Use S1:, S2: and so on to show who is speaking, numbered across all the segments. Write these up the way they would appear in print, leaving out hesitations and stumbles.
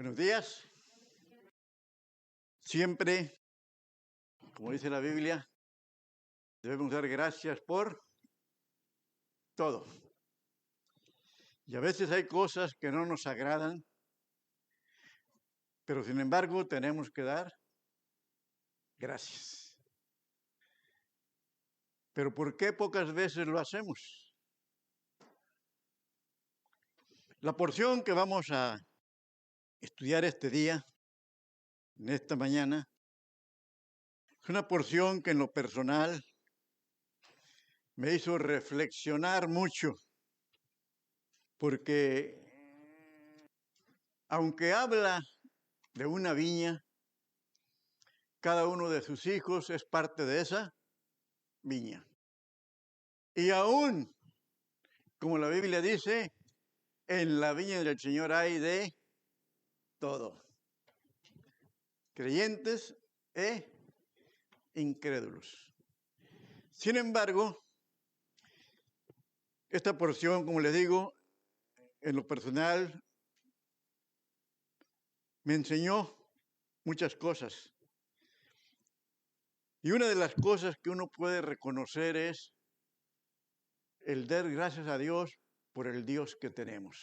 S1: Buenos días. Siempre, como dice la Biblia, debemos dar gracias por todo. Y a veces hay cosas que no nos agradan, pero sin embargo tenemos que dar gracias. Pero ¿por qué pocas veces lo hacemos? La porción que vamos a estudiar este día, en esta mañana, es una porción que en lo personal me hizo reflexionar mucho, porque aunque habla de una viña, cada uno de sus hijos es parte de esa viña. Y aún, como la Biblia dice, en la viña del Señor hay de todo. Creyentes e incrédulos. Sin embargo, esta porción, como les digo, en lo personal, me enseñó muchas cosas. Y una de las cosas que uno puede reconocer es el dar gracias a Dios por el Dios que tenemos.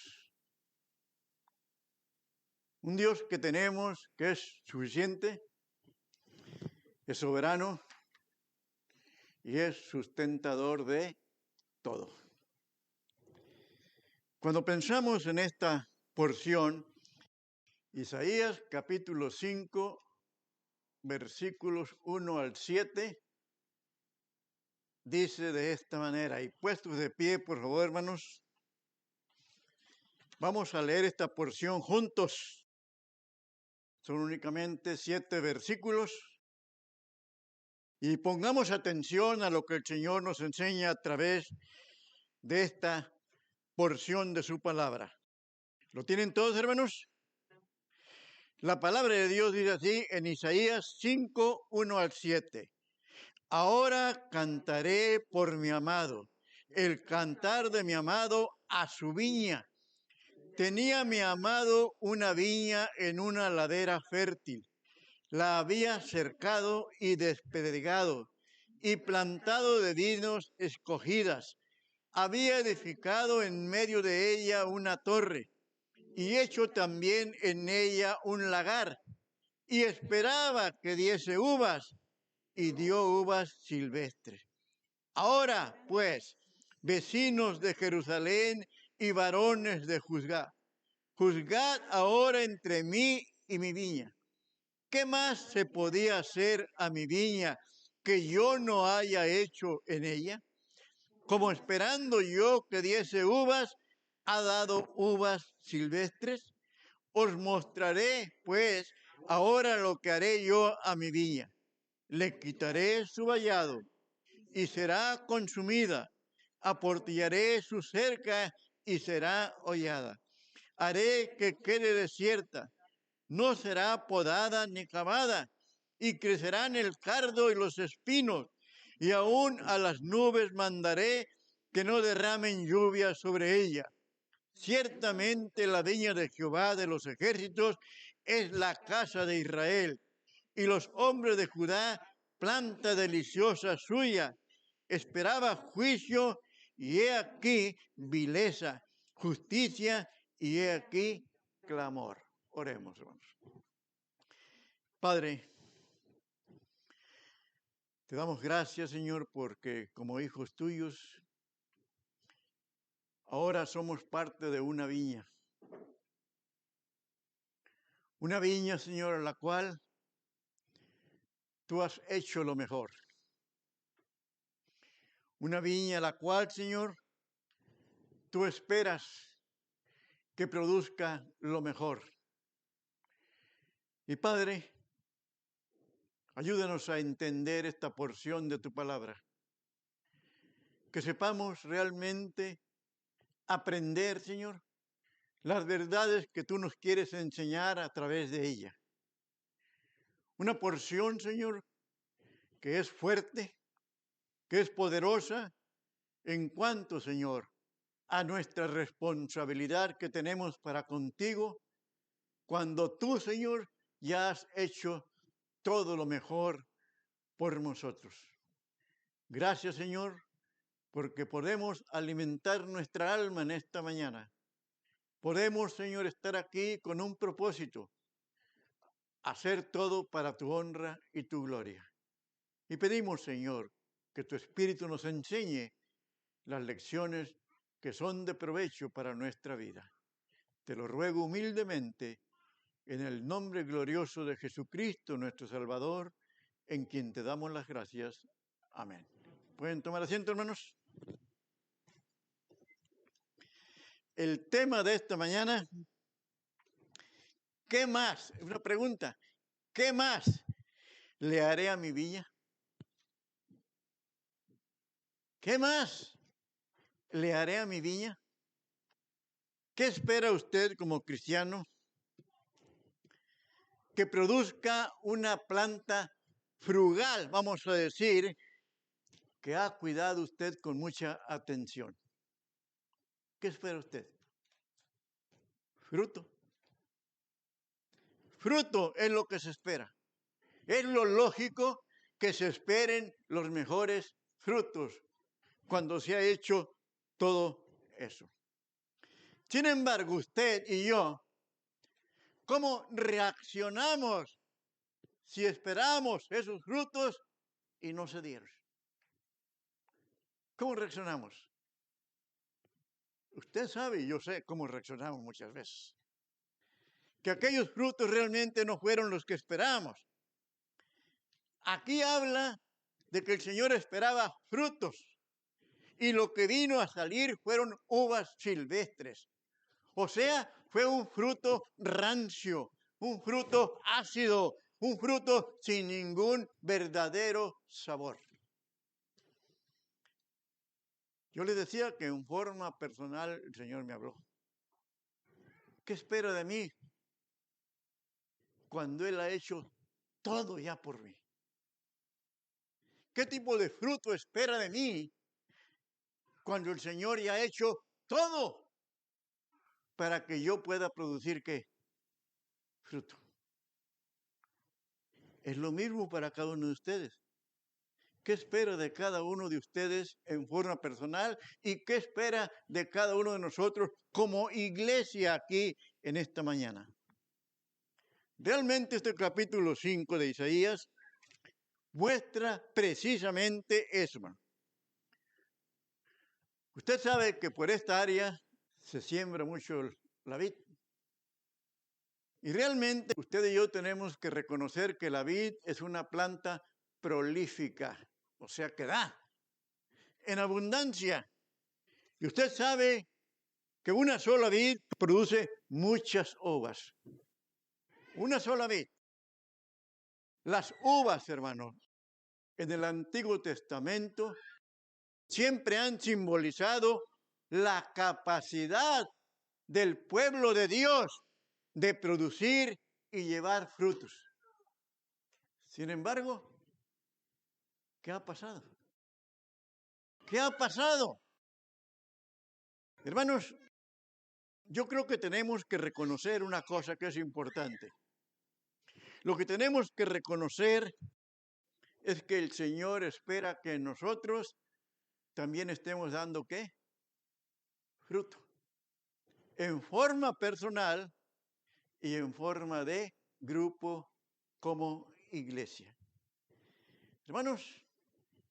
S1: Un Dios que tenemos que es suficiente, es soberano y es sustentador de todo. Cuando pensamos en esta porción, Isaías capítulo 5, versículos 1 al 7, dice de esta manera, y puestos de pie, por favor, hermanos, vamos a leer esta porción juntos. Son únicamente 7 versículos. Y pongamos atención a lo que el Señor nos enseña a través de esta porción de su palabra. ¿Lo tienen todos, hermanos? La palabra de Dios dice así en Isaías 5, 1 al 7. Ahora cantaré por mi amado, el cantar de mi amado a su viña. Tenía mi amado una viña en una ladera fértil. La había cercado y despedregado y plantado de vinos escogidas. Había edificado en medio de ella una torre y hecho también en ella un lagar, y esperaba que diese uvas, y dio uvas silvestres. Ahora, pues, vecinos de Jerusalén y varones de Judá, juzgad ahora entre mí y mi viña. ¿Qué más se podía hacer a mi viña que yo no haya hecho en ella? Como esperando yo que diese uvas, ha dado uvas silvestres. Os mostraré, pues, ahora lo que haré yo a mi viña. Le quitaré su vallado y será consumida. Aportillaré su cerca y será hollada. Haré que quede desierta. No será podada ni cavada, y crecerán el cardo y los espinos, y aún a las nubes mandaré que no derramen lluvia sobre ella. Ciertamente la viña de Jehová de los ejércitos es la casa de Israel, y los hombres de Judá, planta deliciosa suya. Esperaba juicio, y he aquí vileza, justicia, y he aquí clamor. Oremos, hermanos. Padre, te damos gracias, Señor, porque como hijos tuyos, ahora somos parte de una viña. Una viña, Señor, en la cual tú has hecho lo mejor. Una viña en la cual, Señor, tú esperas que produzca lo mejor. Y Padre, ayúdanos a entender esta porción de tu palabra. Que sepamos realmente aprender, Señor, las verdades que tú nos quieres enseñar a través de ella. Una porción, Señor, que es fuerte, que es poderosa en cuanto, Señor, a nuestra responsabilidad que tenemos para contigo cuando tú, Señor, ya has hecho todo lo mejor por nosotros. Gracias, Señor, porque podemos alimentar nuestra alma en esta mañana. Podemos, Señor, estar aquí con un propósito, hacer todo para tu honra y tu gloria. Y pedimos, Señor, que tu Espíritu nos enseñe las lecciones que son de provecho para nuestra vida. Te lo ruego humildemente en el nombre glorioso de Jesucristo, nuestro Salvador, en quien te damos las gracias. Amén. ¿Pueden tomar asiento, hermanos? El tema de esta mañana, ¿qué más? Una pregunta, ¿qué más le haré a mi viña? ¿Qué más le haré a mi viña? ¿Qué espera usted como cristiano? Que produzca una planta frugal, vamos a decir, que ha cuidado usted con mucha atención. ¿Qué espera usted? Fruto. Fruto es lo que se espera. Es lo lógico que se esperen los mejores frutos cuando se ha hecho todo eso. Sin embargo, usted y yo, ¿cómo reaccionamos si esperamos esos frutos y no se dieron? ¿Cómo reaccionamos? Usted sabe y yo sé cómo reaccionamos muchas veces. Que aquellos frutos realmente no fueron los que esperamos. Aquí habla de que el Señor esperaba frutos y lo que vino a salir fueron uvas silvestres. O sea, fue un fruto rancio, un fruto ácido, un fruto sin ningún verdadero sabor. Yo le decía que en forma personal el Señor me habló. ¿Qué espera de mí cuando Él ha hecho todo ya por mí? ¿Qué tipo de fruto espera de mí cuando el Señor ya ha hecho todo para que yo pueda producir qué? Fruto. Es lo mismo para cada uno de ustedes. ¿Qué espera de cada uno de ustedes en forma personal y qué espera de cada uno de nosotros como iglesia aquí en esta mañana? Realmente este capítulo 5 de Isaías muestra precisamente eso. Usted sabe que por esta área se siembra mucho la vid. Y realmente usted y yo tenemos que reconocer que la vid es una planta prolífica, o sea que da en abundancia. Y usted sabe que una sola vid produce muchas uvas. Una sola vid. Las uvas, hermanos, en el Antiguo Testamento siempre han simbolizado la capacidad del pueblo de Dios de producir y llevar frutos. Sin embargo, ¿qué ha pasado? ¿Qué ha pasado? Hermanos, yo creo que tenemos que reconocer una cosa que es importante. Lo que tenemos que reconocer es que el Señor espera que nosotros también estemos dando ¿qué? Fruto. En forma personal y en forma de grupo como iglesia. Hermanos,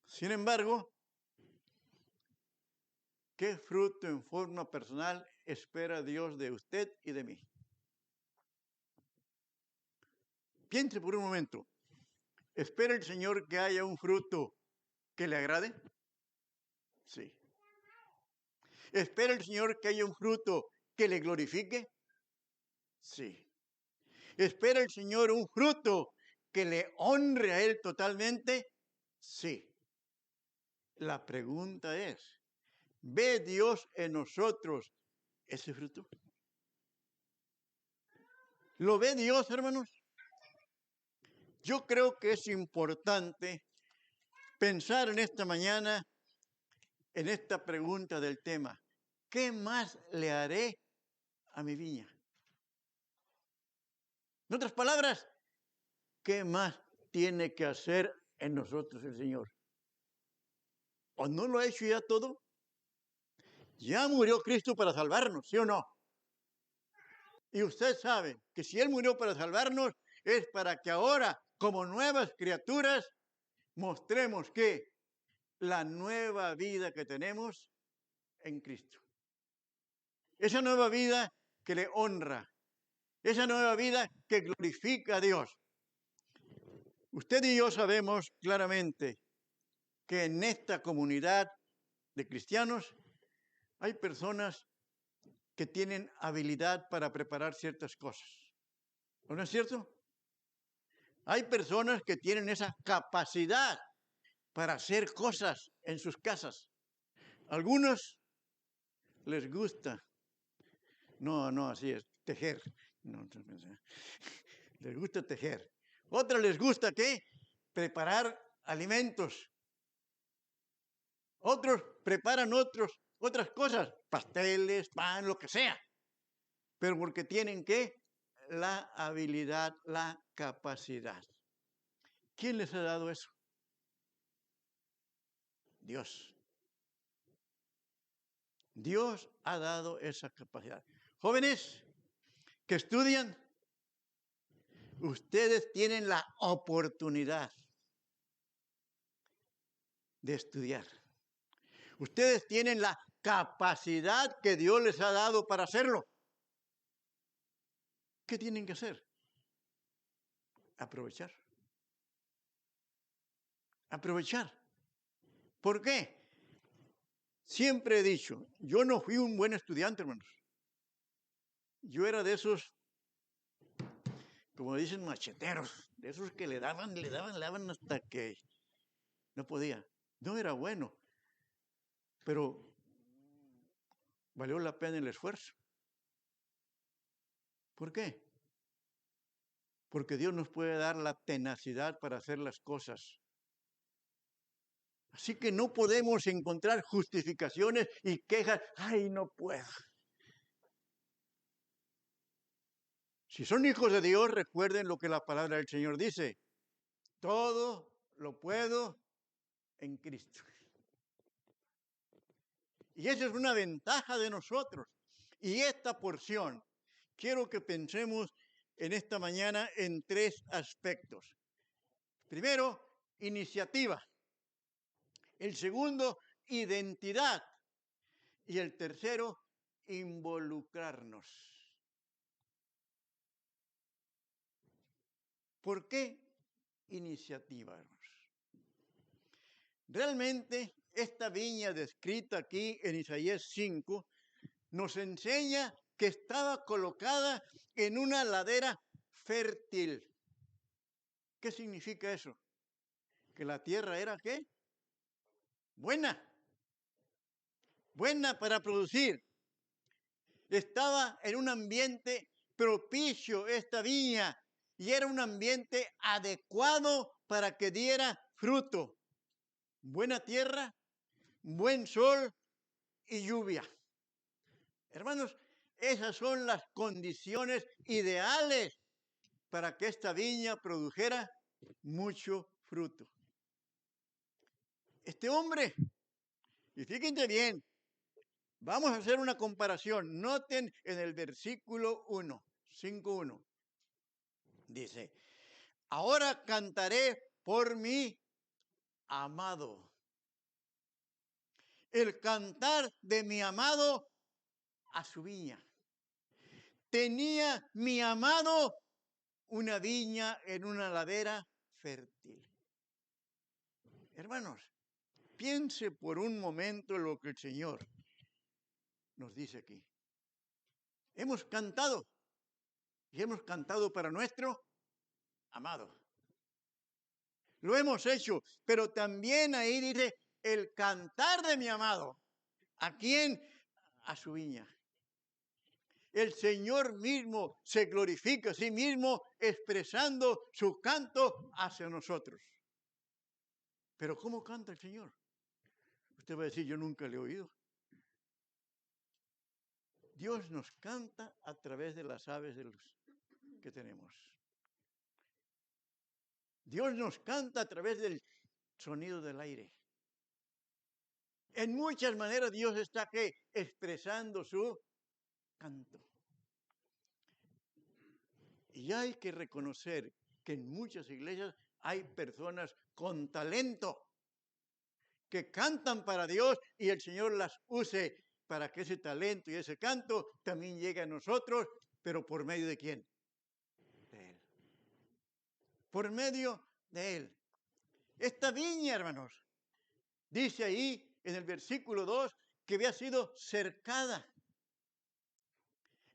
S1: sin embargo, ¿qué fruto en forma personal espera Dios de usted y de mí? Piense por un momento. ¿Espera el Señor que haya un fruto que le agrade? Sí. ¿Espera el Señor que haya un fruto que le glorifique? Sí. ¿Espera el Señor un fruto que le honre a Él totalmente? Sí. La pregunta es, ¿ve Dios en nosotros ese fruto? ¿Lo ve Dios, hermanos? Yo creo que es importante pensar en esta mañana en esta pregunta del tema. ¿Qué más le haré a mi viña? En otras palabras, ¿qué más tiene que hacer en nosotros el Señor? ¿O no lo ha hecho ya todo? Ya murió Cristo para salvarnos, ¿sí o no? Y usted sabe que si Él murió para salvarnos, es para que ahora, como nuevas criaturas, mostremos que la nueva vida que tenemos en Cristo. Esa nueva vida que le honra. Esa nueva vida que glorifica a Dios. Usted y yo sabemos claramente que en esta comunidad de cristianos hay personas que tienen habilidad para preparar ciertas cosas. ¿No es cierto? Hay personas que tienen esa capacidad para hacer cosas en sus casas. Algunos les gusta, no, así es, tejer. No, les gusta tejer. Otras les gusta, ¿qué? Preparar alimentos. Otros preparan otras cosas, pasteles, pan, lo que sea. Pero porque tienen, ¿qué? La habilidad, la capacidad. ¿Quién les ha dado eso? Dios. Dios ha dado esa capacidad. Jóvenes que estudian, ustedes tienen la oportunidad de estudiar. Ustedes tienen la capacidad que Dios les ha dado para hacerlo. ¿Qué tienen que hacer? Aprovechar. Aprovechar. ¿Por qué? Siempre he dicho, yo no fui un buen estudiante, hermanos. Yo era de esos, como dicen, macheteros, de esos que le daban hasta que no podía. No era bueno, pero valió la pena el esfuerzo. ¿Por qué? Porque Dios nos puede dar la tenacidad para hacer las cosas. Así que no podemos encontrar justificaciones y quejas. ¡Ay, no puedo! Si son hijos de Dios, recuerden lo que la palabra del Señor dice. Todo lo puedo en Cristo. Y esa es una ventaja de nosotros. Y esta porción, quiero que pensemos en esta mañana en 3 aspectos. Primero, iniciativa. El segundo, identidad. Y el tercero, involucrarnos. ¿Por qué iniciativa, hermanos? Realmente, esta viña descrita aquí en Isaías 5 nos enseña que estaba colocada en una ladera fértil. ¿Qué significa eso? Que la tierra era, ¿qué? Buena. Buena para producir. Estaba en un ambiente propicio esta viña y era un ambiente adecuado para que diera fruto. Buena tierra, buen sol y lluvia. Hermanos, esas son las condiciones ideales para que esta viña produjera mucho fruto. Este hombre, y fíjense bien, vamos a hacer una comparación. Noten en el versículo 1, 5:1. Dice, ahora cantaré por mi amado. El cantar de mi amado a su viña. Tenía mi amado una viña en una ladera fértil. Hermanos, piense por un momento en lo que el Señor nos dice aquí. Hemos cantado y hemos cantado para nuestro amado. Lo hemos hecho, pero también ahí dice el cantar de mi amado. ¿A quién? A su viña. El Señor mismo se glorifica a sí mismo expresando su canto hacia nosotros. Pero ¿cómo canta el Señor? Usted va a decir, yo nunca le he oído. Dios nos canta a través de las aves de luz que tenemos. Dios nos canta a través del sonido del aire. En muchas maneras Dios está aquí expresando su canto. Y hay que reconocer que en muchas iglesias hay personas con talento que cantan para Dios y el Señor las use para que ese talento y ese canto también llegue a nosotros, pero ¿por medio de quién? De Él. Por medio de Él. Esta viña, hermanos, dice ahí en el versículo 2 que había sido cercada.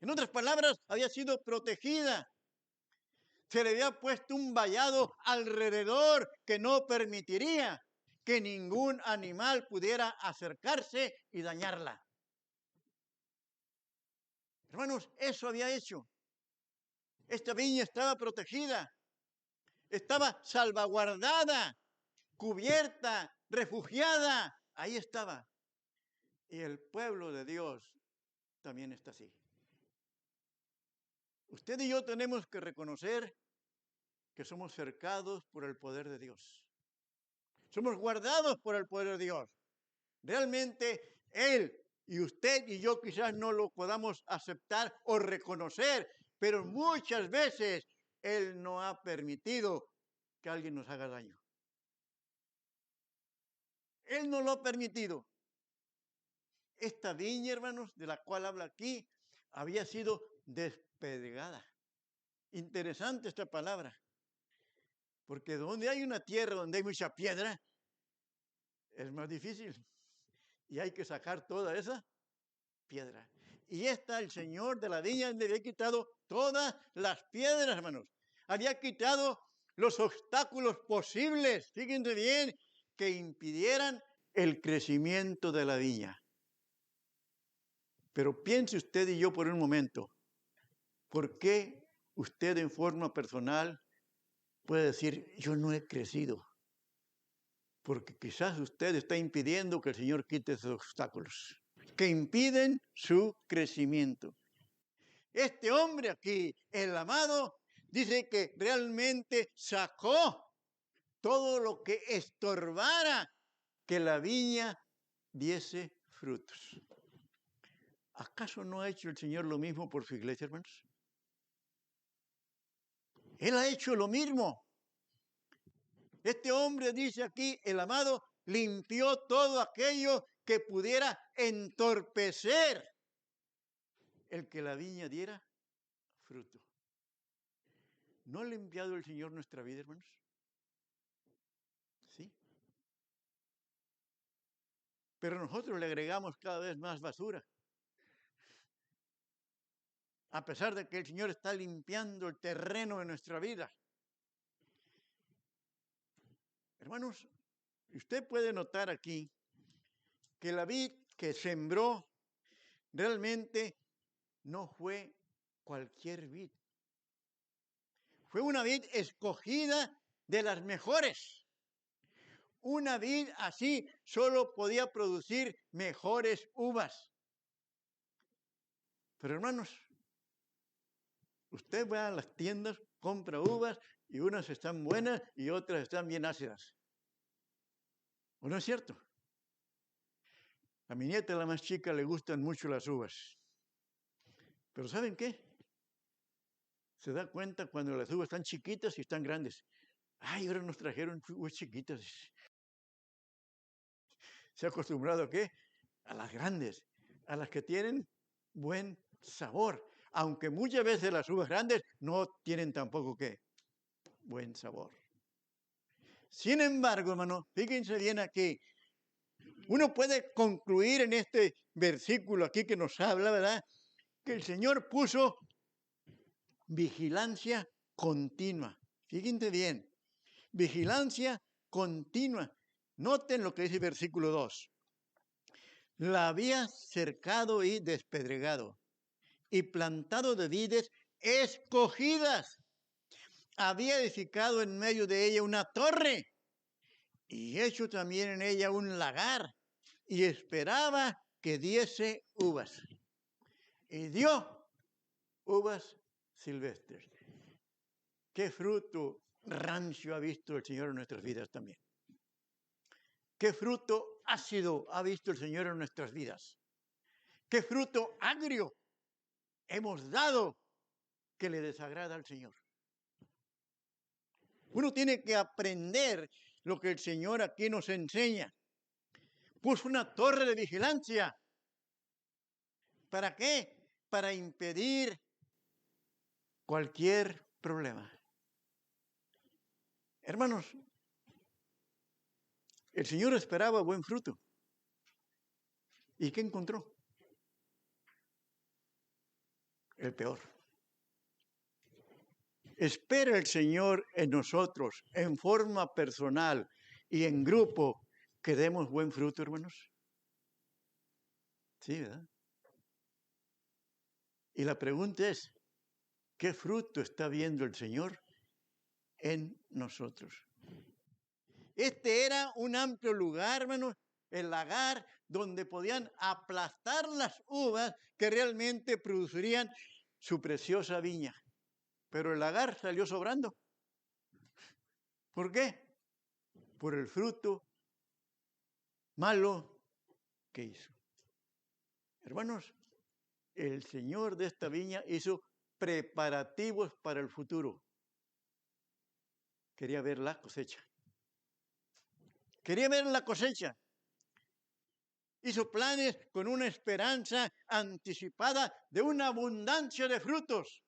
S1: En otras palabras, había sido protegida. Se le había puesto un vallado alrededor que no permitiría que ningún animal pudiera acercarse y dañarla. Hermanos, eso había hecho. Esta viña estaba protegida, estaba salvaguardada, cubierta, refugiada. Ahí estaba. Y el pueblo de Dios también está así. Usted y yo tenemos que reconocer que somos cercados por el poder de Dios. Somos guardados por el poder de Dios. Realmente Él y usted y yo quizás no lo podamos aceptar o reconocer, pero muchas veces Él no ha permitido que alguien nos haga daño. Él no lo ha permitido. Esta viña, hermanos, de la cual habla aquí, había sido despedregada. Interesante esta palabra, porque donde hay una tierra donde hay mucha piedra, es más difícil. Y hay que sacar toda esa piedra. Y el Señor de la viña le había quitado todas las piedras, hermanos. Había quitado los obstáculos posibles, fíjense bien, que impidieran el crecimiento de la viña. Pero piense usted y yo por un momento, ¿por qué usted en forma personal puede decir, yo no he crecido? Porque quizás usted está impidiendo que el Señor quite esos obstáculos, que impiden su crecimiento. Este hombre aquí, el amado, dice que realmente sacó todo lo que estorbara que la viña diese frutos. ¿Acaso no ha hecho el Señor lo mismo por su iglesia, hermanos? Él ha hecho lo mismo. Este hombre, dice aquí, el amado, limpió todo aquello que pudiera entorpecer el que la viña diera fruto. ¿No ha limpiado el Señor nuestra vida, hermanos? Sí. Pero nosotros le agregamos cada vez más basura. A pesar de que el Señor está limpiando el terreno de nuestra vida. Hermanos, usted puede notar aquí que la vid que sembró realmente no fue cualquier vid. Fue una vid escogida de las mejores. Una vid así solo podía producir mejores uvas. Pero hermanos, usted va a las tiendas, compra uvas y unas están buenas y otras están bien ácidas. ¿O no es cierto? A mi nieta, la más chica, le gustan mucho las uvas. Pero ¿saben qué? Se da cuenta cuando las uvas están chiquitas y están grandes. Ay, ahora nos trajeron uvas chiquitas. Se ha acostumbrado ¿a qué? A las grandes, a las que tienen buen sabor. Aunque muchas veces las uvas grandes no tienen tampoco ¿qué? Buen sabor. Sin embargo, hermano, fíjense bien aquí. Uno puede concluir en este versículo aquí que nos habla, ¿verdad? Que el Señor puso vigilancia continua. Fíjense bien, vigilancia continua. Noten lo que dice el versículo 2. La había cercado y despedregado y plantado de vides escogidas. Había edificado en medio de ella una torre y hecho también en ella un lagar y esperaba que diese uvas. Y dio uvas silvestres. ¿Qué fruto rancio ha visto el Señor en nuestras vidas también? ¿Qué fruto ácido ha visto el Señor en nuestras vidas? ¿Qué fruto agrio hemos dado que le desagrada al Señor? Uno tiene que aprender lo que el Señor aquí nos enseña. Puso una torre de vigilancia. ¿Para qué? Para impedir cualquier problema. Hermanos, el Señor esperaba buen fruto. ¿Y qué encontró? El peor. Espera el Señor en nosotros, en forma personal y en grupo, que demos buen fruto, hermanos. Sí, ¿verdad? Y la pregunta es, ¿qué fruto está viendo el Señor en nosotros? Este era un amplio lugar, hermanos, el lagar donde podían aplastar las uvas que realmente producirían su preciosa viña. Pero el lagar salió sobrando. ¿Por qué? Por el fruto malo que hizo. Hermanos, el Señor de esta viña hizo preparativos para el futuro. Quería ver la cosecha. Quería ver la cosecha. Hizo planes con una esperanza anticipada de una abundancia de frutos.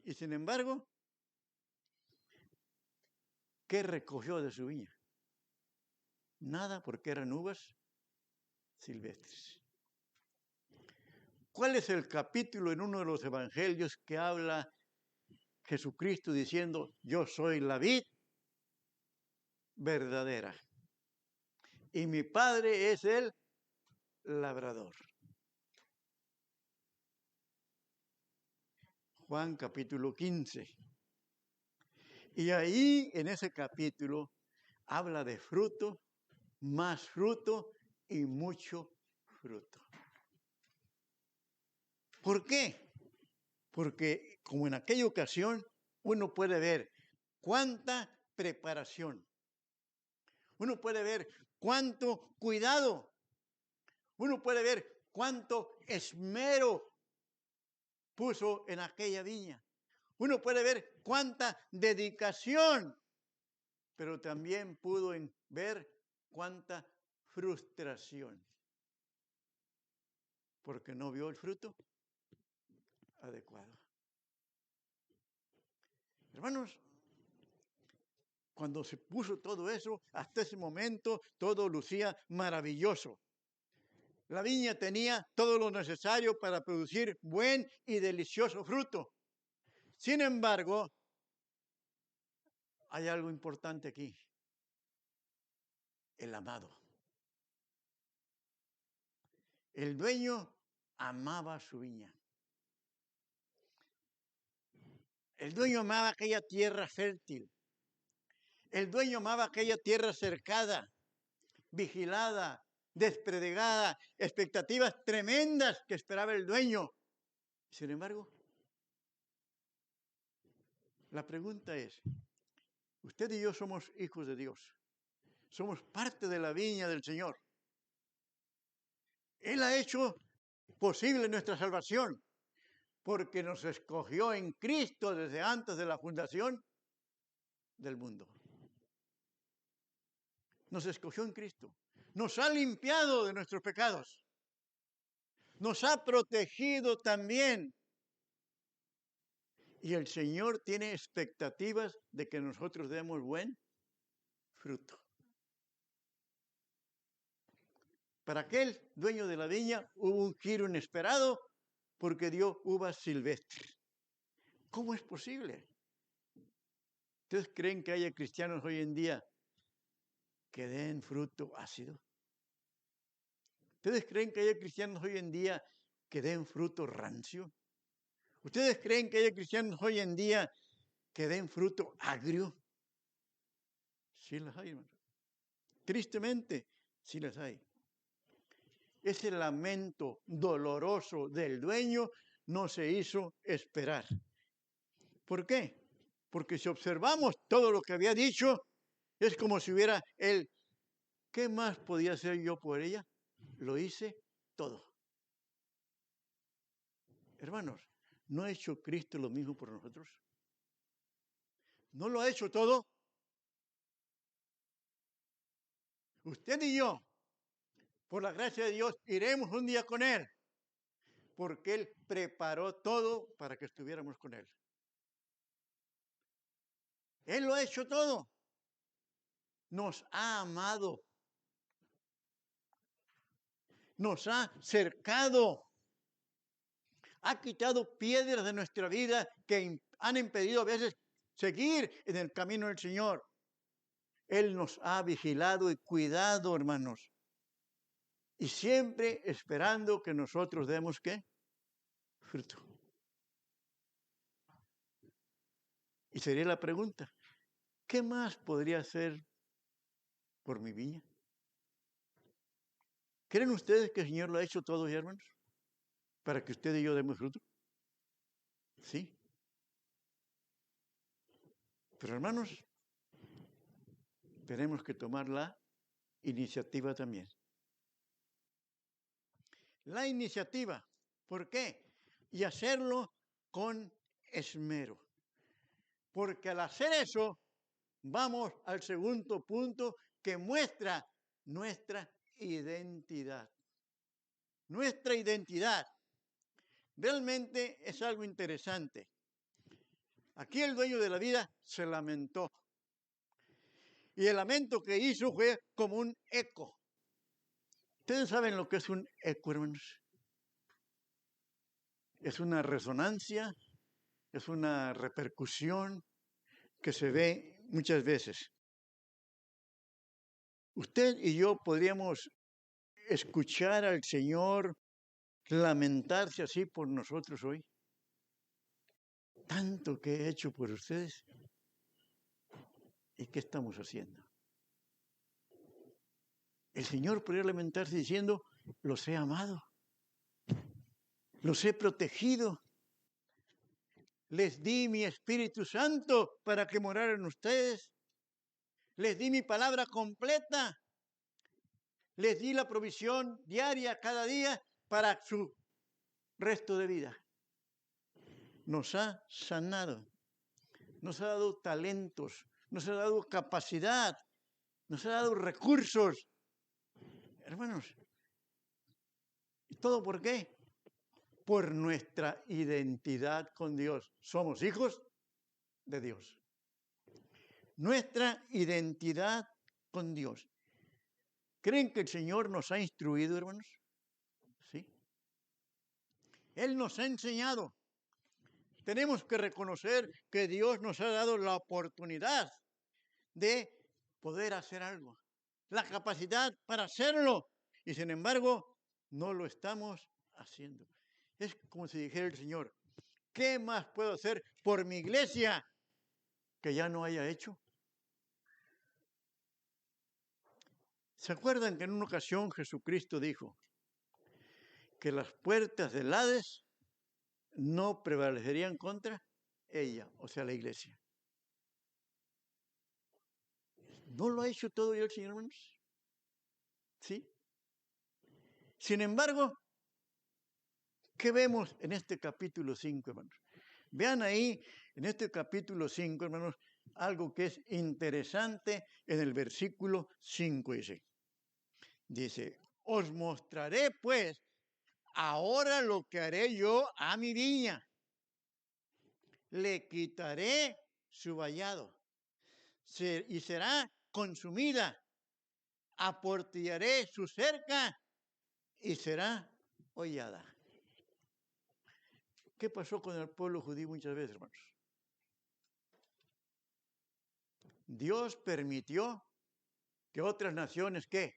S1: Y sin embargo, ¿qué recogió de su viña? Nada, porque eran uvas silvestres. ¿Cuál es el capítulo en uno de los evangelios que habla Jesucristo diciendo, yo soy la vid verdadera y mi Padre es el labrador? Juan capítulo 15. Y ahí en ese capítulo habla de fruto, más fruto y mucho fruto. ¿Por qué? Porque como en aquella ocasión uno puede ver cuánta preparación, uno puede ver cuánto cuidado, uno puede ver cuánto esmero puso en aquella viña, uno puede ver cuánta dedicación, pero también pudo ver cuánta frustración, porque no vio el fruto adecuado. Hermanos, cuando se puso todo eso, hasta ese momento todo lucía maravilloso. La viña tenía todo lo necesario para producir buen y delicioso fruto. Sin embargo, hay algo importante aquí. El amado. El dueño amaba su viña. El dueño amaba aquella tierra fértil. El dueño amaba aquella tierra cercada, vigilada, despredegada, expectativas tremendas que esperaba el dueño. Sin embargo, la pregunta es, usted y yo somos hijos de Dios. Somos parte de la viña del Señor. Él ha hecho posible nuestra salvación porque nos escogió en Cristo desde antes de la fundación del mundo. Nos escogió en Cristo. Nos ha limpiado de nuestros pecados. Nos ha protegido también. Y el Señor tiene expectativas de que nosotros demos buen fruto. Para aquel dueño de la viña hubo un giro inesperado porque dio uvas silvestres. ¿Cómo es posible? ¿Ustedes creen que haya cristianos hoy en día que den fruto ácido? ¿Ustedes creen que haya cristianos hoy en día que den fruto rancio? ¿Ustedes creen que haya cristianos hoy en día que den fruto agrio? Sí las hay, hermano. Tristemente, sí las hay. Ese lamento doloroso del dueño no se hizo esperar. ¿Por qué? Porque si observamos todo lo que había dicho, es como si hubiera él, ¿qué más podía hacer yo por ella? Lo hice todo. Hermanos, ¿no ha hecho Cristo lo mismo por nosotros? ¿No lo ha hecho todo? Usted y yo, por la gracia de Dios, iremos un día con Él, porque Él preparó todo para que estuviéramos con Él. Él lo ha hecho todo. Nos ha amado. Nos ha cercado. Ha quitado piedras de nuestra vida que han impedido a veces seguir en el camino del Señor. Él nos ha vigilado y cuidado, hermanos. Y siempre esperando que nosotros demos, ¿qué? Fruto. Y sería la pregunta, ¿qué más podría hacer por mi viña? ¿Creen ustedes que el Señor lo ha hecho todo, hermanos? Para que usted y yo demos fruto. Sí. Pero hermanos, tenemos que tomar la iniciativa también. La iniciativa. ¿Por qué? Y hacerlo con esmero. Porque al hacer eso, vamos al segundo punto que muestra nuestra identidad. Nuestra identidad. Realmente es algo interesante. Aquí el dueño de la vida se lamentó. Y el lamento que hizo fue como un eco. ¿Ustedes saben lo que es un eco, hermanos? Es una resonancia, es una repercusión que se ve muchas veces. Usted y yo podríamos escuchar al Señor lamentarse así por nosotros hoy. Tanto que he hecho por ustedes. ¿Y qué estamos haciendo? El Señor podría lamentarse diciendo, los he amado, los he protegido, les di mi Espíritu Santo para que moraran ustedes, les di mi palabra completa, les di la provisión diaria cada día para su resto de vida. Nos ha sanado, nos ha dado talentos, nos ha dado capacidad, nos ha dado recursos. Hermanos, ¿y todo por qué? Por nuestra identidad con Dios. Somos hijos de Dios. Nuestra identidad con Dios. ¿Creen que el Señor nos ha instruido, hermanos? Sí. Él nos ha enseñado. Tenemos que reconocer que Dios nos ha dado la oportunidad de poder hacer algo, la capacidad para hacerlo, y sin embargo no lo estamos haciendo. Es como si dijera el Señor, ¿qué más puedo hacer por mi iglesia que ya no haya hecho? ¿Se acuerdan que en una ocasión Jesucristo dijo que las puertas del Hades no prevalecerían contra ella, o sea, la iglesia? ¿No lo ha hecho todo ya el Señor, hermanos? ¿Sí? Sin embargo, ¿qué vemos en este capítulo 5, hermanos? Vean ahí, en este capítulo 5, hermanos, algo que es interesante en el versículo 5 dice. Dice, os mostraré pues ahora lo que haré yo a mi viña. Le quitaré su vallado y será consumida. Aportillaré su cerca y será hollada. ¿Qué pasó con el pueblo judío muchas veces, hermanos? Dios permitió que otras naciones, ¿qué?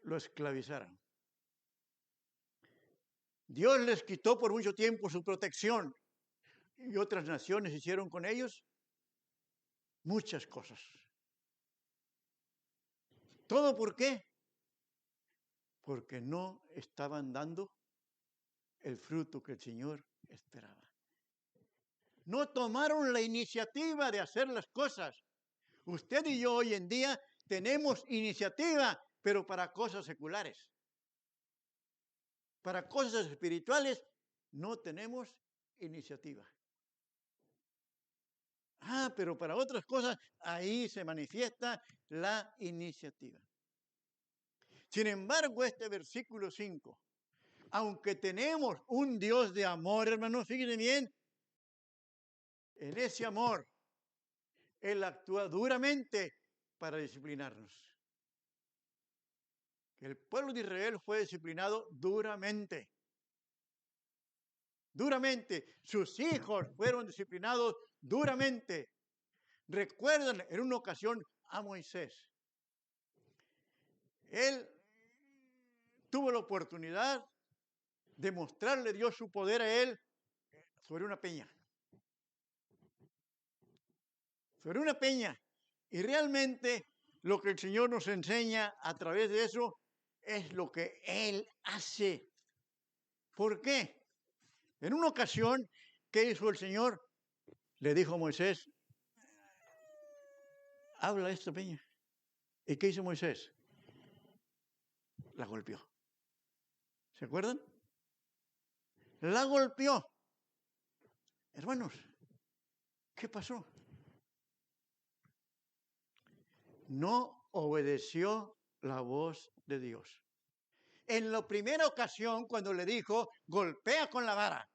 S1: Lo esclavizaran. Dios les quitó por mucho tiempo su protección y otras naciones hicieron con ellos muchas cosas. ¿Todo por qué? Porque no estaban dando el fruto que el Señor esperaba. No tomaron la iniciativa de hacer las cosas. Usted y yo hoy en día tenemos iniciativa, pero para cosas seculares. Para cosas espirituales no tenemos iniciativa. Pero para otras cosas ahí se manifiesta la iniciativa. Sin embargo, este versículo 5, aunque tenemos un Dios de amor, hermanos, fíjense bien, en ese amor, Él actúa duramente para disciplinarnos. El pueblo de Israel fue disciplinado duramente. Duramente. Sus hijos fueron disciplinados duramente. Recuerdan en una ocasión a Moisés. Él tuvo la oportunidad de mostrarle Dios su poder a él sobre una peña. Sobre una peña. Y realmente lo que el Señor nos enseña a través de eso es lo que Él hace. ¿Por qué? En una ocasión, ¿qué hizo el Señor? Le dijo a Moisés, habla esta peña. ¿Y qué hizo Moisés? La golpeó. ¿Se acuerdan? La golpeó. Hermanos, ¿qué pasó? No obedeció la voz de Dios. En la primera ocasión, cuando le dijo, golpea con la vara,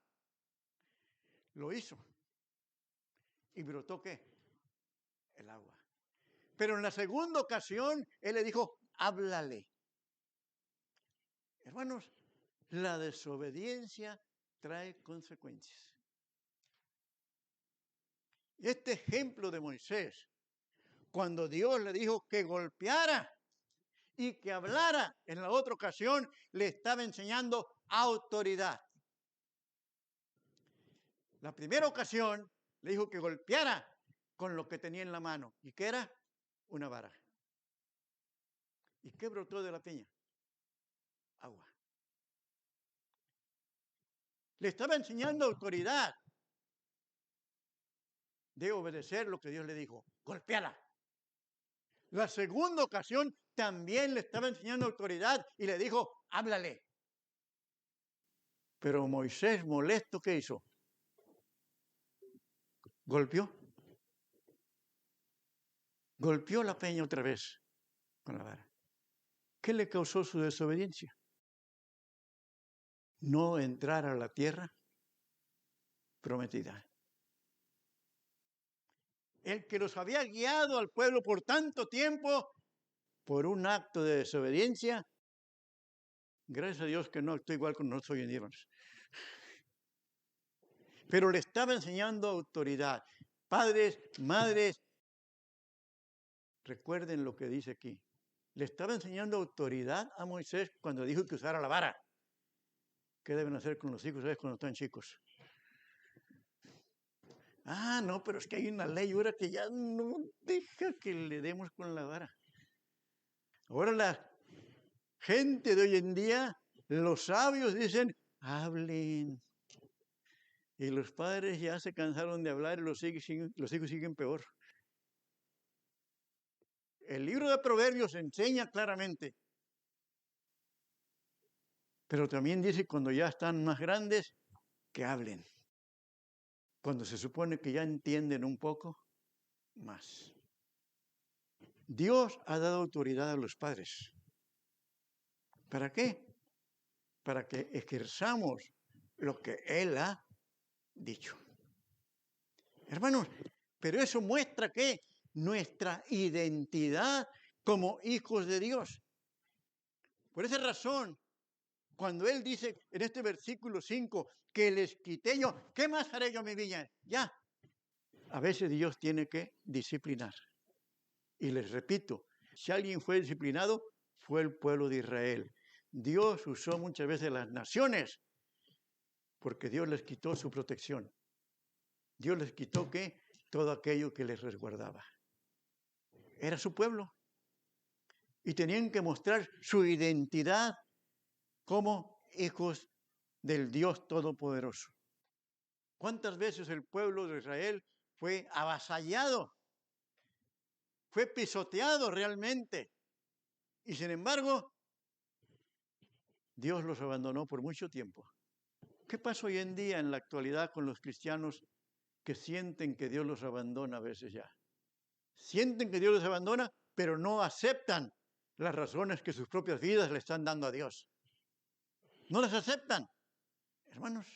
S1: lo hizo. ¿Y brotó qué? El agua. Pero en la segunda ocasión, él le dijo, háblale. Hermanos, la desobediencia trae consecuencias. Este ejemplo de Moisés, cuando Dios le dijo que golpeara y que hablara, en la otra ocasión le estaba enseñando autoridad. La primera ocasión le dijo que golpeara con lo que tenía en la mano. ¿Y qué era? Una vara. ¿Y qué brotó de la peña? Agua. Le estaba enseñando autoridad de obedecer lo que Dios le dijo. Golpéala. La segunda ocasión también le estaba enseñando autoridad y le dijo, háblale. Pero Moisés, molesto, ¿qué hizo? Golpeó. Golpeó la peña otra vez con la vara. ¿Qué le causó su desobediencia? No entrar a la tierra prometida. El que los había guiado al pueblo por tanto tiempo, por un acto de desobediencia, gracias a Dios que no actuó igual con nosotros hoy en día. Pero le estaba enseñando autoridad. Padres, madres, recuerden lo que dice aquí. Le estaba enseñando autoridad a Moisés cuando dijo que usara la vara. ¿Qué deben hacer con los hijos cuando están chicos? No, pero es que hay una ley ahora que ya no deja que le demos con la vara. Ahora la gente de hoy en día, los sabios dicen, hablen. Y los padres ya se cansaron de hablar y los hijos siguen peor. El libro de Proverbios enseña claramente. Pero también dice cuando ya están más grandes, que hablen. Cuando se supone que ya entienden un poco más. Dios ha dado autoridad a los padres. ¿Para qué? Para que ejerzamos lo que Él ha dicho. Hermanos, pero eso muestra que nuestra identidad como hijos de Dios. Por esa razón, cuando Él dice en este versículo 5 que les quité yo, ¿qué más haré yo, mi viña? Ya. A veces Dios tiene que disciplinar. Y les repito, si alguien fue disciplinado, fue el pueblo de Israel. Dios usó muchas veces las naciones porque Dios les quitó su protección. Dios les quitó ¿qué? Todo aquello que les resguardaba. Era su pueblo. Y tenían que mostrar su identidad como hijos del Dios Todopoderoso. ¿Cuántas veces el pueblo de Israel fue avasallado? Fue pisoteado realmente. Y sin embargo, Dios los abandonó por mucho tiempo. ¿Qué pasa hoy en día en la actualidad con los cristianos que sienten que Dios los abandona a veces ya? Sienten que Dios los abandona, pero no aceptan las razones que sus propias vidas le están dando a Dios. No las aceptan. Hermanos,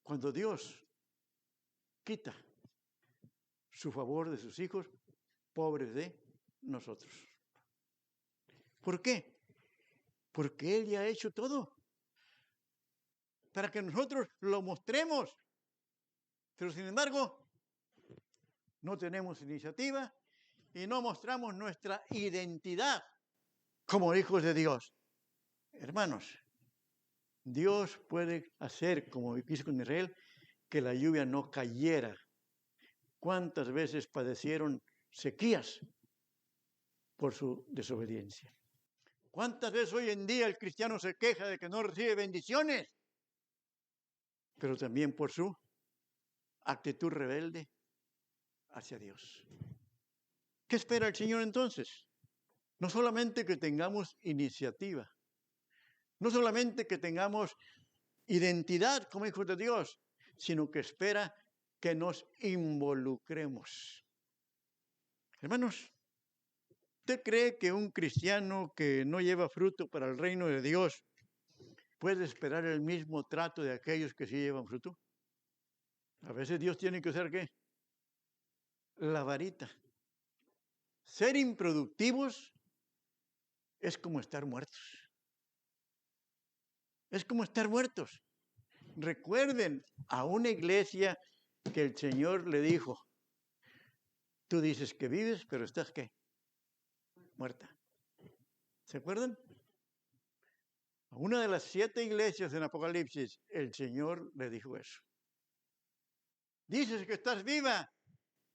S1: cuando Dios quita su favor de sus hijos, pobres de nosotros. ¿Por qué? Porque Él ya ha hecho todo para que nosotros lo mostremos. Pero sin embargo, no tenemos iniciativa y no mostramos nuestra identidad como hijos de Dios. Hermanos, Dios puede hacer, como hizo con Israel, que la lluvia no cayera. ¿Cuántas veces padecieron sequías por su desobediencia? ¿Cuántas veces hoy en día el cristiano se queja de que no recibe bendiciones? Pero también por su actitud rebelde hacia Dios. ¿Qué espera el Señor entonces? No solamente que tengamos iniciativa, no solamente que tengamos identidad como hijos de Dios, sino que espera que nos involucremos. Hermanos, ¿usted cree que un cristiano que no lleva fruto para el reino de Dios puede esperar el mismo trato de aquellos que sí llevan fruto? A veces Dios tiene que usar ¿qué? La varita. Ser improductivos es como estar muertos. Es como estar muertos. Recuerden a una iglesia que el Señor le dijo, tú dices que vives, pero estás ¿qué? Muerta. ¿Se acuerdan? A una de las 7 iglesias en Apocalipsis, el Señor le dijo eso. Dices que estás viva,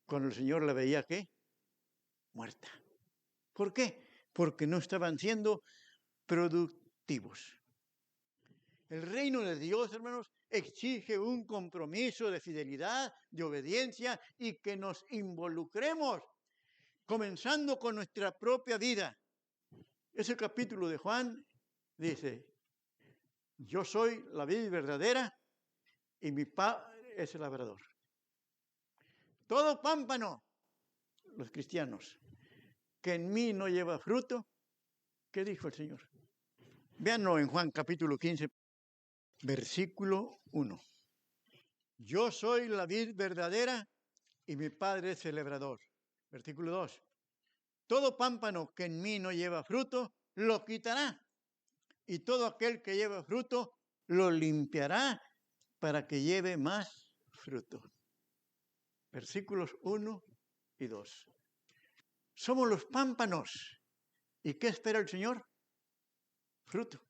S1: cuando el Señor la veía ¿qué? Muerta. ¿Por qué? Porque no estaban siendo productivos. El reino de Dios, hermanos, exige un compromiso de fidelidad, de obediencia y que nos involucremos, comenzando con nuestra propia vida. Ese capítulo de Juan dice, yo soy la vid verdadera y mi padre es el labrador. Todo pámpano, los cristianos, que en mí no lleva fruto, ¿qué dijo el Señor? Véanlo en Juan capítulo 15, versículo 1. Yo soy la vid verdadera y mi padre es el labrador. Versículo 2. Todo pámpano que en mí no lleva fruto, lo quitará. Y todo aquel que lleva fruto, lo limpiará para que lleve más fruto. Versículos 1 y 2. Somos los pámpanos. ¿Y qué espera el Señor? Fruto.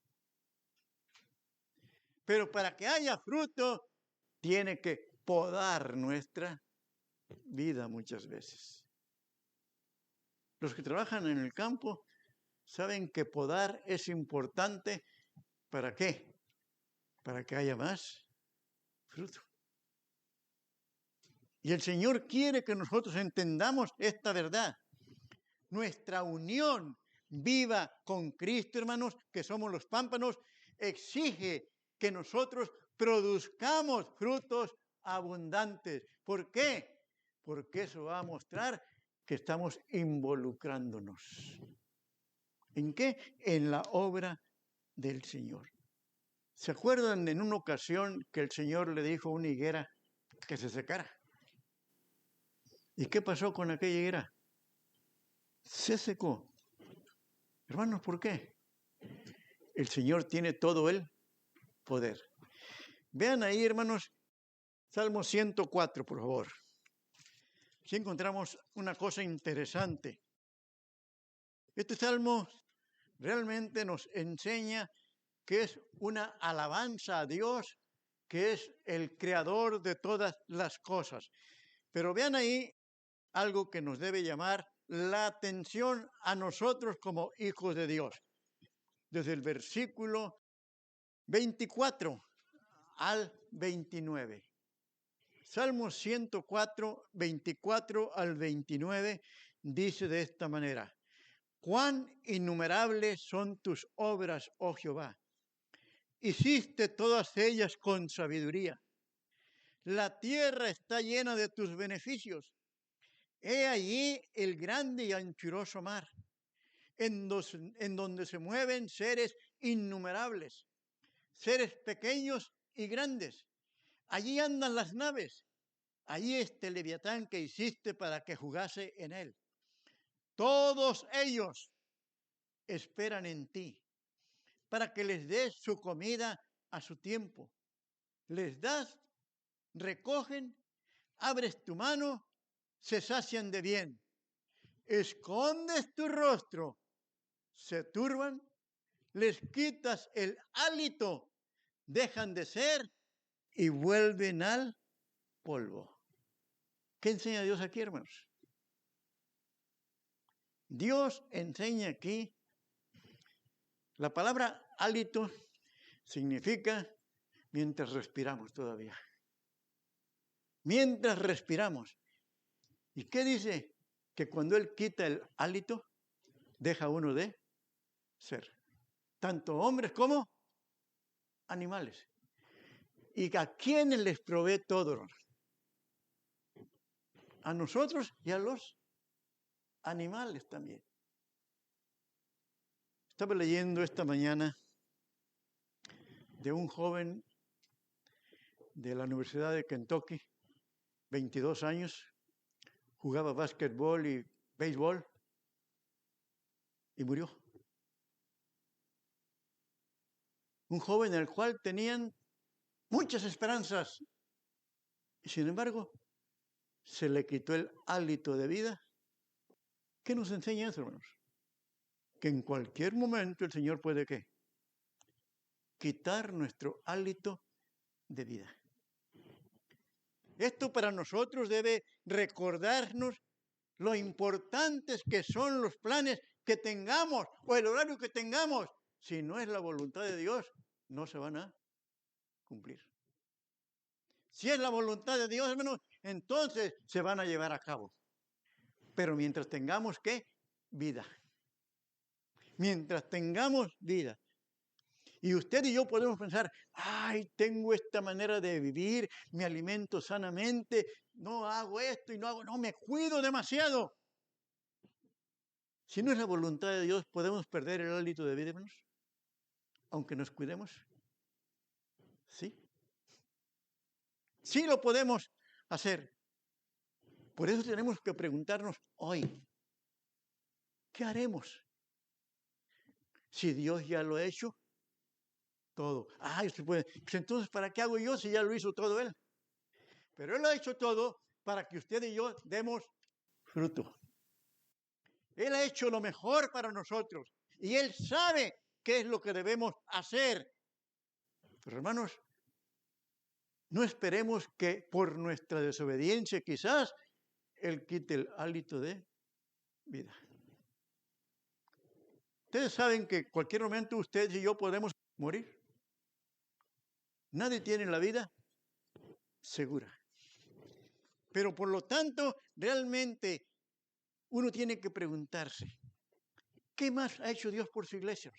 S1: Pero para que haya fruto, tiene que podar nuestra vida muchas veces. Los que trabajan en el campo saben que podar es importante. ¿Para qué? Para que haya más fruto. Y el Señor quiere que nosotros entendamos esta verdad. Nuestra unión viva con Cristo, hermanos, que somos los pámpanos, exige que nosotros produzcamos frutos abundantes. ¿Por qué? Porque eso va a mostrar que estamos involucrándonos. ¿En qué? En la obra del Señor. ¿Se acuerdan en una ocasión que el Señor le dijo a una higuera que se secara? ¿Y qué pasó con aquella higuera? Se secó. Hermanos, ¿por qué? El Señor tiene todo el poder. Vean ahí, hermanos, Salmo 104, por favor. Aquí encontramos una cosa interesante. Este salmo realmente nos enseña que es una alabanza a Dios, que es el creador de todas las cosas. Pero vean ahí algo que nos debe llamar la atención a nosotros como hijos de Dios. Desde el versículo 24 al 29. Salmo 104, 24 al 29 dice de esta manera: cuán innumerables son tus obras, oh Jehová. Hiciste todas ellas con sabiduría. La tierra está llena de tus beneficios. He allí el grande y anchuroso mar, en donde se mueven seres innumerables, seres pequeños y grandes. Allí andan las naves. Allí está el Leviatán que hiciste para que jugase en él. Todos ellos esperan en ti, para que les des su comida a su tiempo. Les das, recogen, abres tu mano, se sacian de bien. Escondes tu rostro, se turban, les quitas el hálito, dejan de ser y vuelven al polvo. ¿Qué enseña Dios aquí, hermanos? Dios enseña aquí, la palabra hálito significa mientras respiramos todavía. Mientras respiramos. ¿Y qué dice? Que cuando Él quita el hálito, deja uno de ser. Tanto hombres como animales. ¿Y a quiénes les provee todo? A nosotros y a los animales también. Estaba leyendo esta mañana de un joven de la Universidad de Kentucky, 22 años, jugaba básquetbol y béisbol y murió. Un joven al cual tenían muchas esperanzas y sin embargo se le quitó el hálito de vida. ¿Qué nos enseña eso, hermanos? Que en cualquier momento el Señor puede ¿qué? Quitar nuestro hálito de vida. Esto para nosotros debe recordarnos lo importantes que son los planes que tengamos o el horario que tengamos. Si no es la voluntad de Dios, no se van a cumplir. Si es la voluntad de Dios, hermanos, entonces se van a llevar a cabo. Pero mientras tengamos ¿qué? Vida. Mientras tengamos vida. Y usted y yo podemos pensar, ay, tengo esta manera de vivir, me alimento sanamente, no hago esto y no me cuido demasiado. Si no es la voluntad de Dios, ¿podemos perder el hálito de vida, hermanos? Aunque nos cuidemos. Sí. Sí lo podemos hacer. Por eso tenemos que preguntarnos hoy, ¿qué haremos? Si Dios ya lo ha hecho todo. Pues entonces, ¿para qué hago yo si ya lo hizo todo Él? Pero Él lo ha hecho todo para que usted y yo demos fruto. Él ha hecho lo mejor para nosotros y Él sabe qué es lo que debemos hacer. Pero hermanos, no esperemos que por nuestra desobediencia quizás Él quite el hálito de vida. Ustedes saben que en cualquier momento ustedes y yo podemos morir. Nadie tiene la vida segura. Pero por lo tanto, realmente uno tiene que preguntarse, ¿qué más ha hecho Dios por su iglesia?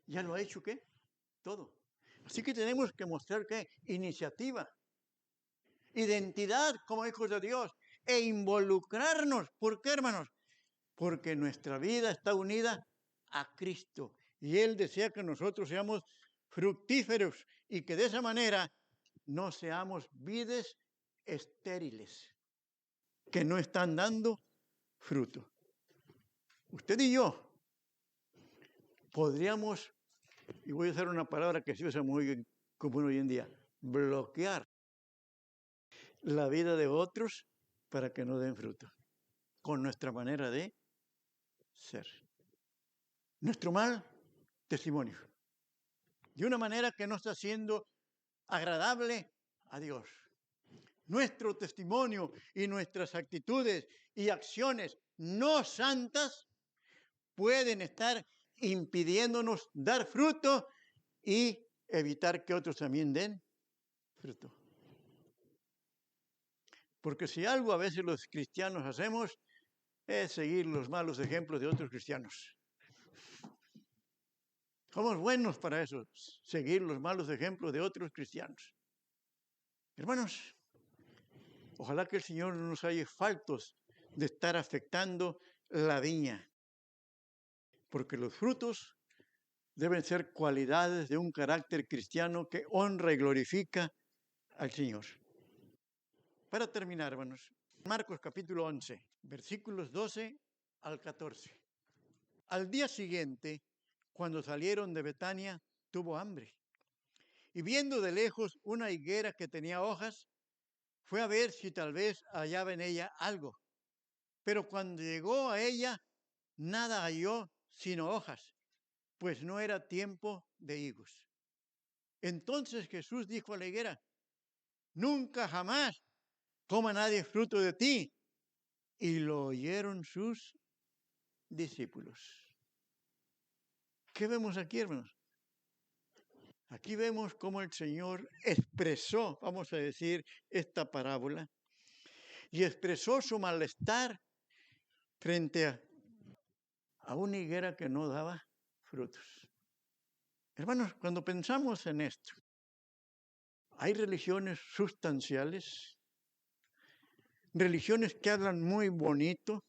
S1: ¿Ya lo ha hecho qué? Todo. Así que tenemos que mostrar ¿qué? Iniciativa, identidad como hijos de Dios e involucrarnos. ¿Por qué, hermanos? Porque nuestra vida está unida a Cristo y Él desea que nosotros seamos fructíferos y que de esa manera no seamos vides estériles que no están dando fruto. Usted y yo podríamos, y voy a usar una palabra que se usa muy común hoy en día, bloquear la vida de otros para que no den fruto, con nuestra manera de ser. Nuestro mal testimonio, de una manera que no está siendo agradable a Dios. Nuestro testimonio y nuestras actitudes y acciones no santas pueden estar impidiéndonos dar fruto y evitar que otros también den fruto. Porque si algo a veces los cristianos hacemos es seguir los malos ejemplos de otros cristianos. Somos buenos para eso, seguir los malos ejemplos de otros cristianos. Hermanos, ojalá que el Señor no nos haya faltos de estar afectando la viña, porque los frutos deben ser cualidades de un carácter cristiano que honra y glorifica al Señor. Para terminar, hermanos, Marcos capítulo 11, versículos 12 al 14. Al día siguiente, cuando salieron de Betania, tuvo hambre. Y viendo de lejos una higuera que tenía hojas, fue a ver si tal vez hallaba en ella algo. Pero cuando llegó a ella, nada halló sino hojas, pues no era tiempo de higos. Entonces Jesús dijo a la higuera: nunca jamás coma nadie fruto de ti. Y lo oyeron sus discípulos. ¿Qué vemos aquí, hermanos? Aquí vemos cómo el Señor expresó, vamos a decir, esta parábola y expresó su malestar frente a una higuera que no daba frutos. Hermanos, cuando pensamos en esto, hay religiones sustanciales, religiones que hablan muy bonito,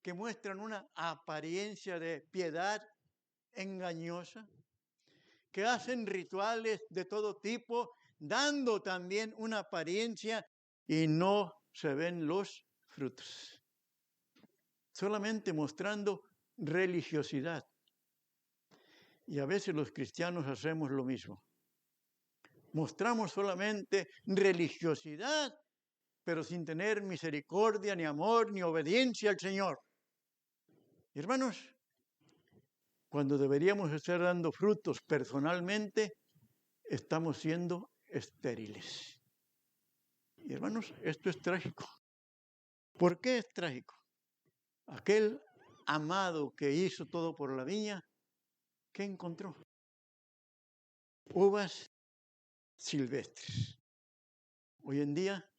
S1: que muestran una apariencia de piedad engañosa, que hacen rituales de todo tipo, dando también una apariencia y no se ven los frutos. Solamente mostrando religiosidad. Y a veces los cristianos hacemos lo mismo. Mostramos solamente religiosidad, pero sin tener misericordia, ni amor, ni obediencia al Señor. Hermanos, cuando deberíamos estar dando frutos personalmente, estamos siendo estériles. Y hermanos, esto es trágico. ¿Por qué es trágico? Aquel amado que hizo todo por la viña, ¿qué encontró? Uvas silvestres. Hoy en día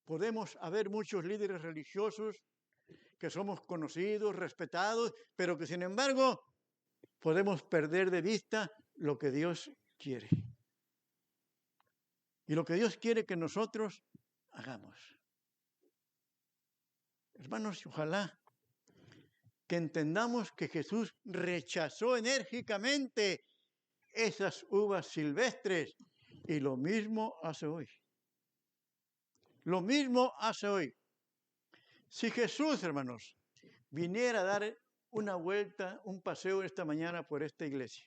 S1: podemos haber muchos líderes religiosos que somos conocidos, respetados, pero que sin embargo podemos perder de vista lo que Dios quiere. Y lo que Dios quiere que nosotros hagamos. Hermanos, ojalá que entendamos que Jesús rechazó enérgicamente esas uvas silvestres y lo mismo hace hoy. Lo mismo hace hoy. Si Jesús, hermanos, viniera a dar una vuelta, un paseo esta mañana por esta iglesia,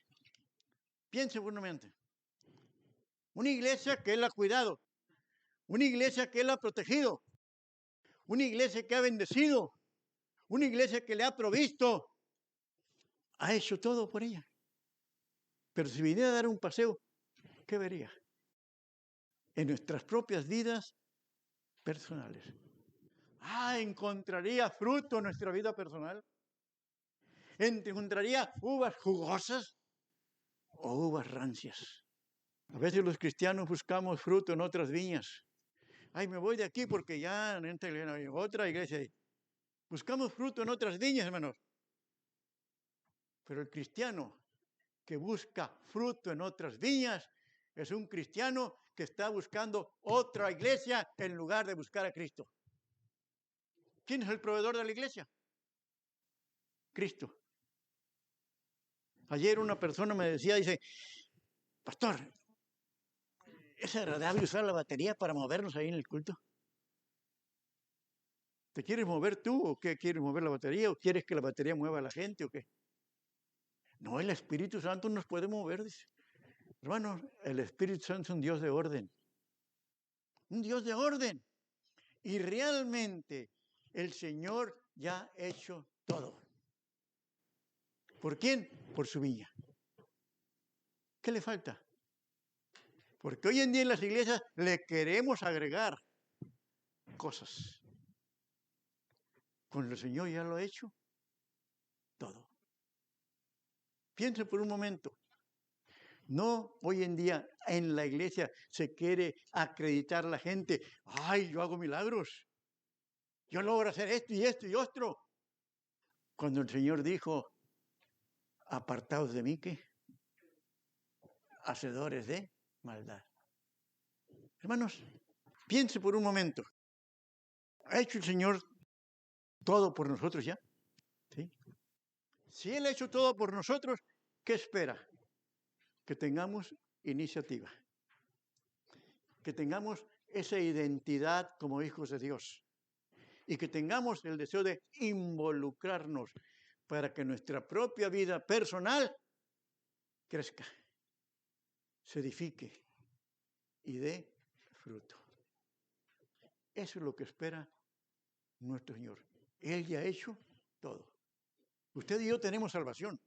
S1: piense buenamente. Una iglesia que Él ha cuidado, una iglesia que Él ha protegido, una iglesia que ha bendecido, una iglesia que le ha provisto, ha hecho todo por ella. Pero si viniera a dar un paseo, ¿qué vería? En nuestras propias vidas personales. ¿Encontraría fruto en nuestra vida personal? ¿Encontraría uvas jugosas o uvas rancias? A veces los cristianos buscamos fruto en otras viñas. Me voy de aquí porque ya en otra iglesia. Buscamos fruto en otras viñas, hermanos. Pero el cristiano que busca fruto en otras viñas es un cristiano que está buscando otra iglesia en lugar de buscar a Cristo. ¿Quién es el proveedor de la iglesia? Cristo. Ayer una persona me decía, dice, pastor, ¿es agradable usar la batería para movernos ahí en el culto? ¿Te quieres mover tú o qué? ¿Quieres mover la batería o quieres que la batería mueva a la gente o qué? No, el Espíritu Santo nos puede mover, dice. Hermanos, el Espíritu Santo es un Dios de orden. Un Dios de orden. Y realmente el Señor ya ha hecho todo. ¿Por quién? Por su viña. ¿Qué le falta? Porque hoy en día en las iglesias le queremos agregar cosas. Cuando el Señor ya lo ha hecho todo. Piense por un momento. No, hoy en día en la iglesia se quiere acreditar a la gente. ¡Ay, yo hago milagros! Yo logro hacer esto y esto y otro. Cuando el Señor dijo, apartaos de mí, ¿qué? Hacedores de maldad. Hermanos, piense por un momento. ¿Ha hecho el Señor todo por nosotros ya? ¿Sí? Si Él ha hecho todo por nosotros, ¿qué espera? Que tengamos iniciativa. Que tengamos esa identidad como hijos de Dios. Y que tengamos el deseo de involucrarnos para que nuestra propia vida personal crezca, se edifique y dé fruto. Eso es lo que espera nuestro Señor. Él ya ha hecho todo. Usted y yo tenemos salvación.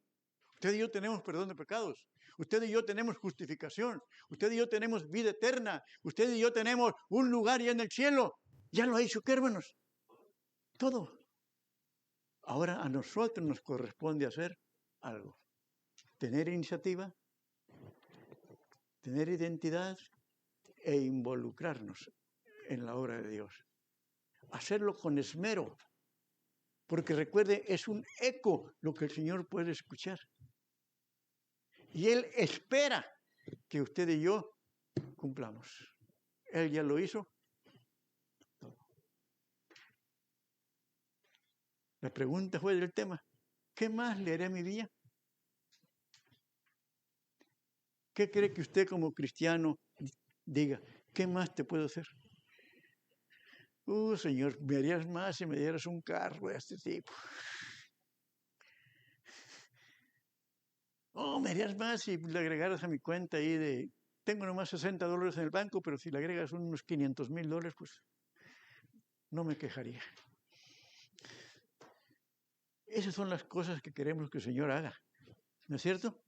S1: Usted y yo tenemos perdón de pecados. Usted y yo tenemos justificación. Usted y yo tenemos vida eterna. Usted y yo tenemos un lugar ya en el cielo. Ya lo ha hecho, ¿qué, hermanos? Todo. Ahora a nosotros nos corresponde hacer algo. Tener iniciativa, tener identidad e involucrarnos en la obra de Dios. Hacerlo con esmero. Porque recuerde, es un eco lo que el Señor puede escuchar. Y Él espera que usted y yo cumplamos. Él ya lo hizo todo. La pregunta fue del tema, ¿qué más le haré a mi vida? ¿Qué cree que usted como cristiano diga? ¿Qué más te puedo hacer? Señor, me harías más si me dieras un carro de este tipo. Me harías más si le agregaras a mi cuenta ahí de... Tengo nomás $60 en el banco, pero si le agregas unos $500,000, pues no me quejaría. Esas son las cosas que queremos que el Señor haga, ¿no es cierto?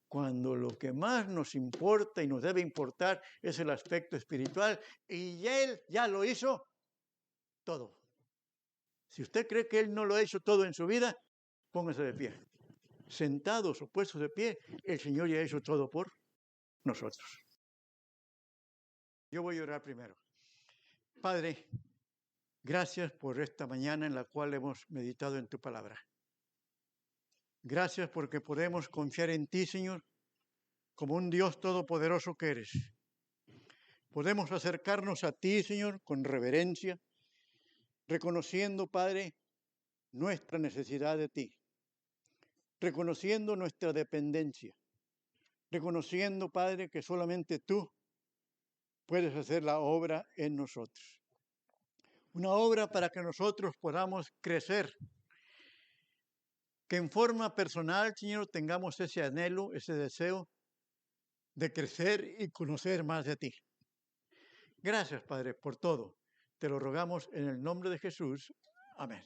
S1: Cuando lo que más nos importa y nos debe importar es el aspecto espiritual, y Él ya lo hizo todo. Si usted cree que Él no lo ha hecho todo en su vida, póngase de pie. Sentados o puestos de pie, el Señor ya ha hecho todo por nosotros. Yo voy a orar primero. Padre, gracias por esta mañana en la cual hemos meditado en tu palabra. Gracias porque podemos confiar en ti, Señor, como un Dios todopoderoso que eres. Podemos acercarnos a ti, Señor, con reverencia, reconociendo, Padre, nuestra necesidad de ti, reconociendo nuestra dependencia, reconociendo, Padre, que solamente tú puedes hacer la obra en nosotros. Una obra para que nosotros podamos crecer, que en forma personal, Señor, tengamos ese anhelo, ese deseo de crecer y conocer más de ti. Gracias, Padre, por todo. Te lo rogamos en el nombre de Jesús. Amén.